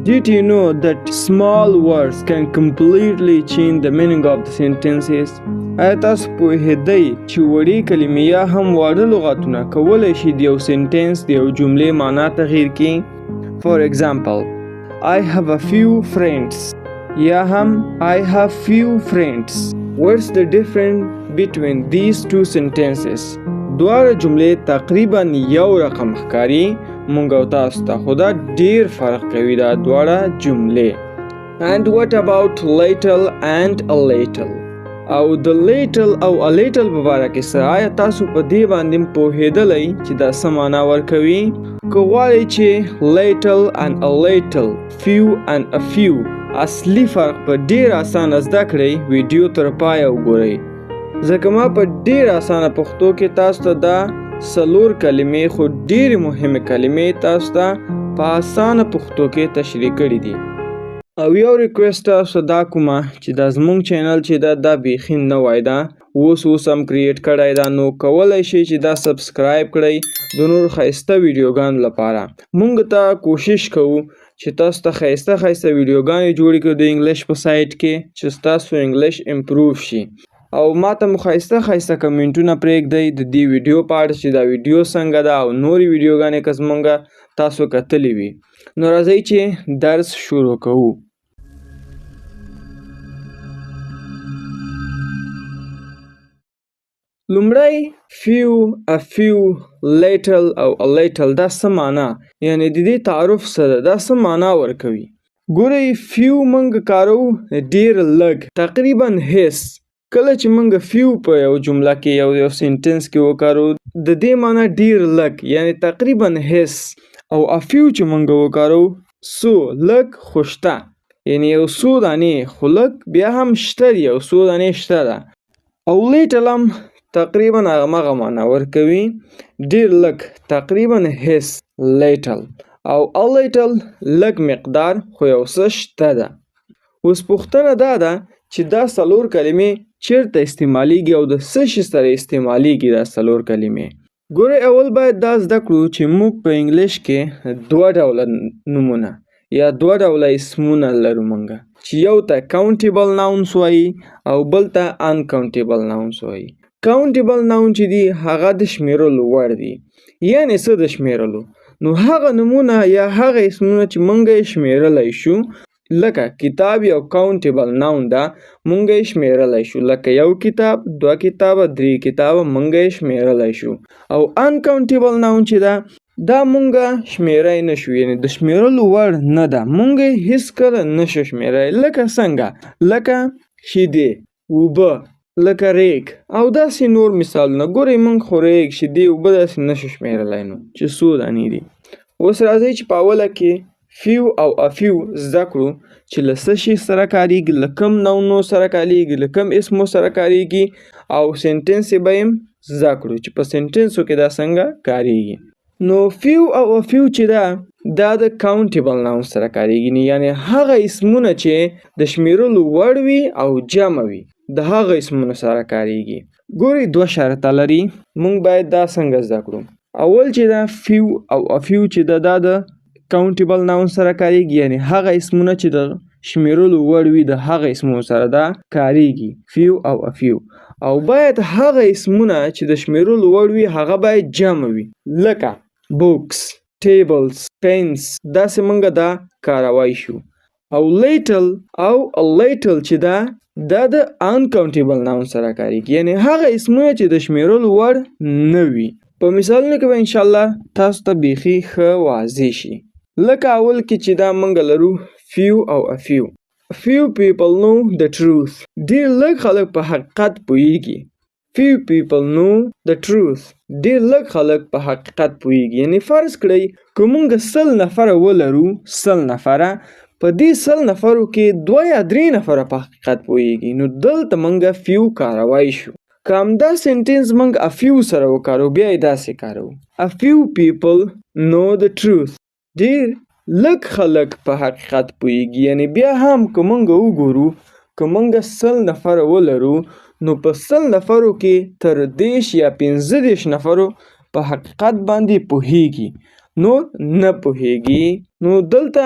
Did you know that small words can completely change the meaning of the sentences? آیا تاسو پوهېدئ چې وړې کلمې یا هم واړه لغاتونه کولی شي د یو سنټنس د یو جملې معنا تغییر کړي؟ For example, I have a few friends. یا هم I have few friends. What's the difference between these two sentences? دواړه جملې تقریبا یو رقم ښکاري مونږ او تاسو ته، خو دا ډیر فرق کوي دا دواړه جملې. And what about little and a little? او د little او a little په باره کې څه؟ آیا تاسو په دې باندې پوهېدلی چې دا څه معنا ورکوي؟ که غواړئ چې little and a little, few and a few اصلي فرق په ډیر اسانه زده کړئ، ویډیو تر پایه وګورئ، ځکه ما په ډیر اسانه پښتو کې تاسو ته دا 4 کلمې خو ډېرې مهمې کلمې تاسو ته په اسانه پښتو کې تشریح کړي دي. او یو ریکویسټ تاسو دا کومه چې دا زموږ چینل چې دا بیخي نوی ده، اوس هم کریټ کړی ده، نو کولی شئ چې دا سبسکرایب کړئ د نور ښایسته ویډیوګانو لپاره. موږ ته کوشش کوو چې تاسو ته ښایسته ویډیوګانې جوړې کړو د انګلیش په سایټ کې چې ستاسو انګلیش امپروو شي. او ماته مو ښایسته کمنټونه پرېږدئ د دې ویډیو په اړه چې دا ویډیو څنګه ده او نورې ویډیوګانې که زموږ تاسو کتلې وي. نو راځئ چې درس شروع کوو. لومړی few, a few, little او a little دا څه معنا، یعنی د دې تعارف سره دا څه معنا ورکوي؟ ګورئ few موږ کاروو ډېر لږ، تقریبا هیڅ. کله چې موږ few په یو جمله کې یو سنټنس کې وکارو د دې معنا ډېر لږ، یعنی تقریبا هیڅ. او a few چې موږ وکارو څو لږ خو شته، یعنی یو څو دانې خو لږ بیا هم شته دي، یو څو دانې شته ده. او little هم تقریبا هغه معنا ورکوي ډېر لږ، تقریبا هیڅ little. او a little لږ مقدار خو یو څه شته ده. اوس پوښتنه دا ده چې دا 4 کلمې چیرته استعمالیږي او د څه شي سره استعمالیږي دا 4 کلمې؟ ګورئ اول باید دا زده کړو چې موږ په انګلیش کې 2 ډوله نومونه یا 2 ډوله اسمونه لرو موږ، چې یو ته countable nouns وایي او بل ته uncountable nouns وایي. countable noun چې دي هغه د شمیرلو وړ دي، یعنی څه د شمیرلو؟ نو هغه نومونه یا هغه اسمونه چې موږ یې شمیرلی شو، لکه کتاب یو countable noun ده، موږ یې شمیرلی شو، لکه یو کتاب، 2 کتابه، 3 کتابه موږ یې شمیرلی شو. او uncountable noun چې ده دا موږ شمیرای نشو، یعنی د شمیرلو وړ نه ده، موږ یې هیڅکله نشو شمیرای. لکه څنګه؟ لکه شیدې، اوبه، لکه ریګ او داسې نور مثالونه. ګورئ موږ خو ریګ، شیدې، اوبه داسې نشو شمیرلی نو چې څو دانې دي. اوس راځئ چې په اوله کې few او a few زده کړو چې له څه شي سره کاریږي، له کوم نومونو سره کاریږي، له کوم اسمو سره کاریږي، او سنټنس یې به یې زده کړو چې په سنټنسو کې دا څنګه کاریږي. نو few او a few چې ده دا د countable noun سره کاریږي، یعنی هغه اسمونه چې د شمیرلو وړ وي او جمع وي د هغه اسمونو سره کاریږي. ګورئ 2 شرطه لري، موږ باید دا څنګه زده کړو. اول چې دا few او a few چې ده دا د countable noun سره کاریږي، یعنی هغه اسمونه چې د شمیرلو وړ وي د هغه اسمونو سره دا کاریږي، few او a few. او باید هغه اسمونه چې د شمیرلو وړ وي هغه باید جمع وي، لکه books, tables, pens، داسې موږ دا کاروای شو. او little او a little چې دا د uncountable noun سره کاریږي، یعنی هغه اسمونه چې د شمیرلو وړ نه وي. په مثالونو کې به انشاءالله تاسو ته بیخي ښه واضح شي. لکه اول کې چې دا موږ لرو few او a few. few people know the truth. ډېر لږ خلک په حقیقت پوهیږي. few people know the truth. ډېر لږ خلک په حقیقت پوهیږي، یعنی فرض کړئ که موږ 100 نفره ولرو، 100 نفره، په دې 100 نفرو کې 2 یا 3 نفره په حقیقت پوهیږي، نو دلته موږ few کاروای شو. که همدا سنټنس موږ a few سره وکارو بیا یې داسې کارو a few people know the truth. ډېر لږ خلک په حقیقت پوهیږي، یعنی بیا هم که موږ وګورو که موږ 100 نفره ولرو نو په 100 نفرو کې تر 10 یا 15 نفرو په حقیقت باندې پوهیږي. نور نه پوهیږي. نو دلته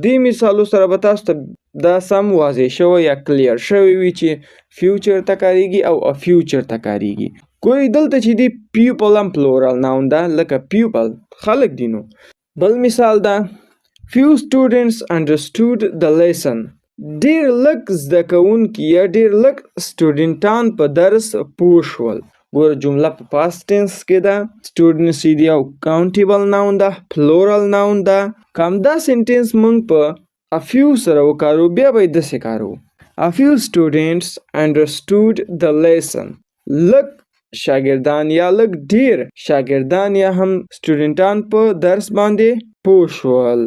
دې مثالو سره به تاسو ته دا سم واضح شوی یا کلیر شوی وي چې فیوچر ته کاریږي او فیوچر ته کاریږي. ګورئ دلته چې دی پیپل هم پلورل ناون ده، لکه پیپل خلک دي. نو بل مثال ده few students understood the lesson. ډیر لږ زده کوونکي یا ډیر لږ سټوډنټان په درس پوه شول. ګوره جمله په پاست ټینس کې ده. سټوډنټس چې دی یو کاونټیبل ناون ده، پلورل ناون ده. که همدا سنټینس موږ په a few سره وکارو بیا به یې داسې کارو. A few students understood the lesson. لږ شاګردان یا لږ ډیر شاګردان یا هم سټوډنټان په درس باندې پوه شول.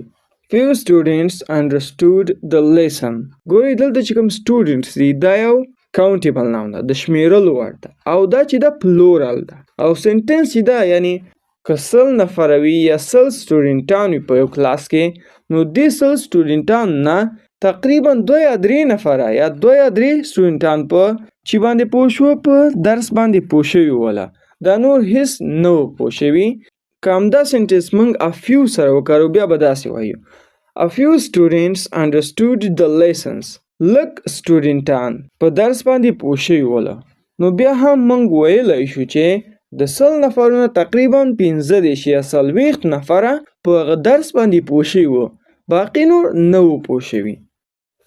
Few students understood the lesson. ګورئ دلته چې کوم students دي دا یو countable noun ده، د شمیرلو وړ ده، او دا چې دا plural ده. او sentence چې دا یعنی که 100 نفر وي یا 100 سټوډنټان وي په یو کلاس کې، نو دې 100 سټوډنټان نه تقریبا 2 یا 3 نفره یا 2 یا 3 سټوډنټان په چې باندې پوه شو په درس باندې پوه شوي وله، دا نور هیڅ نه و پوه شوي. که همدا سنټنس موږ a few سره وکارو بیا به داسې وایو A few students understood the lessons. لږ سټوډنټان په درس باندې پوه شوي وله. نو بیا هم موږ ویلی شو چې د 100 نفرونه تقریبا 15 یا 40 نفره په هغه درس باندې پوه شوي وو، باقي نور نه وو پوه شوي.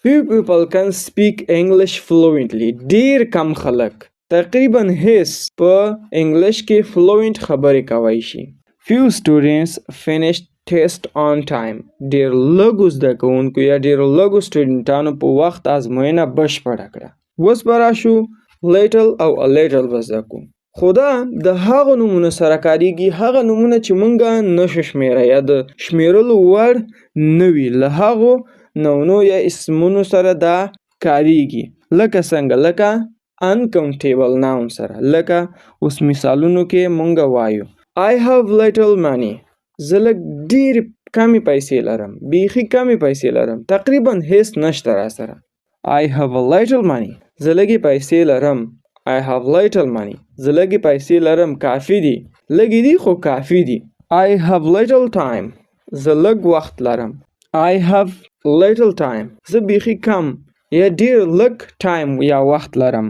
Few people can speak English fluently. ډیر کم خلک تقریبا هیڅ په انګلیش کې فلوئنت خبرې کولی شي. Few students finished test on time. ډیر لږو زده کوونکو یا ډیر لږو سټوډنټانو په وخت ازموینه بشپړه کړه. اوس به راشو لیټل او لیټل به زده کوو. خو دا د هغو نومونو سره کاریږي هغه نومونه چې مونږه نشو شمیره یا د شمیرلو وړ نه وي. له هغو نومونو یا اسمونو سره دا کاریږي لکه څنګه لکه uncountable noun سره. لکه اوس مثالونو کې مونږه وایو I have little money. زه لږ ډېرې کمې پیسې لرم، بیخي کمې پیسې لرم، تقریبا هیڅ نشته را سره. I have a little money. زه لږې پیسې لرم. I have little money. زه لږې پیسې لرم کافي دي. لږې دي خو کافي دي. I have little time. زه لږ وخت لرم. I have little time. زه بیخي کم یا ډېر لږ time یا وخت لرم.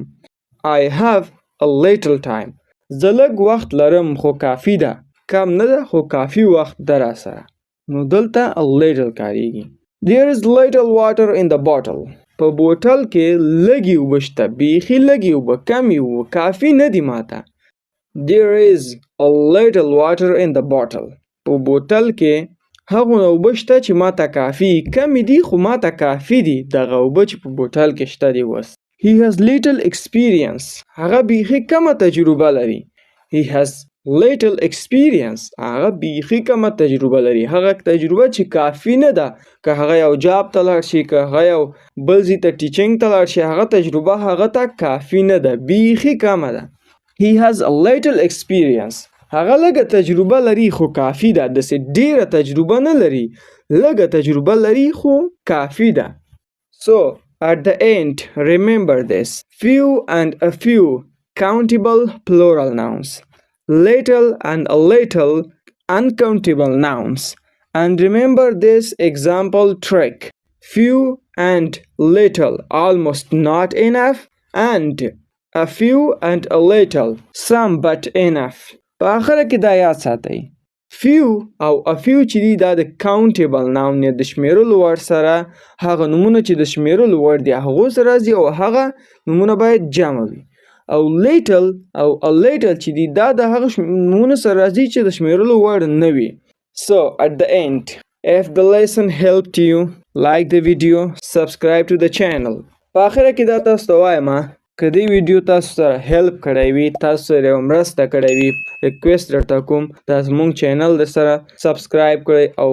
I have a little time. زه لږ وخت لرم خو کافي ده. کم نه ده خو کافي وخت ده را سره. نو دلته a little کاریږي. There is little water in the bottle. په بوتل کې لږې اوبه شته، بیخي لږې اوبه، کمې اوبه، کافي نه دي ماته. There is a little water in the bottle. په بوتل کې هغه اوبه شته چې ماته کافي، کمې دي خو ماته کافي دي دغه اوبه چې په بوتل کې شته دي. اوس He has little experience. هغه بیخي کمه تجربه لري. He has little experience. هغه بیخي کمه تجربه لري. هغه تجربه چې کافي نه ده. که هغه یو جاب ته لاړ شي، که هغه یو بل ځای ته ټیچینګ ته لاړ شي، هغه تجربه هغه ته کافي نه ده، بیخي کمه ده. He has a little experience. هغه لږه تجربه لري خو کافي ده. داسې ډیره تجربه نه لري، لږه تجربه لري خو کافي ده. So at the end, remember this. Few and a few countable plural nouns. Little and a little uncountable nouns. And remember this example trick. Few and little almost not enough, and a few and a little some but enough. په آخره کې دا یاد ساتئ. few او a few چې دي دا د countable noun یا د شمیرلو وړ سره هغه نومونه چې د شمیرلو وړ دي هغو سره راځي او هغه نومونه باید جمع وي. او little او a little چې دي دا د هغه نومونه سره راځي چې د شمیرلو وړ نه وي. So at the end, if the lesson helped you, like the video, subscribe to the channel. په آخره کې دا تاسو ته وایم که دې ویډیو تاسو سره هیلپ کړی وي، تاسو سره یو مرسته کړی وي، ریکویسټ درته کوم دا زموږ چینل د سره سبسکرایب کړئ او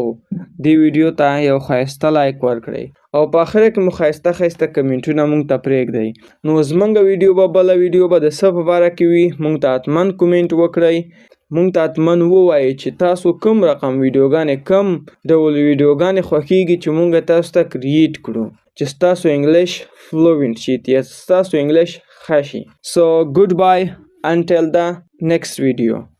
دې ویډیو ته یو ښایسته لایک ورکړئ او په آخره کې مو ښایسته ښایسته کمنټونه موږ ته پرېږدئ. نو زموږ ویډیو به بله ویډیو به د څه په باره کې وي موږ ته حتما کومنټ وکړئ. موږ ته حتما ووایئ چې تاسو کوم رقم ویډیوګانې کوم ډول ویډیوګانې خوښیږي چې موږ تاسو ته کریټ کړو چې ستاسو انګلیش فلوئنت شي یا ستاسو انګلیش ښه شي. So goodbye until the next video.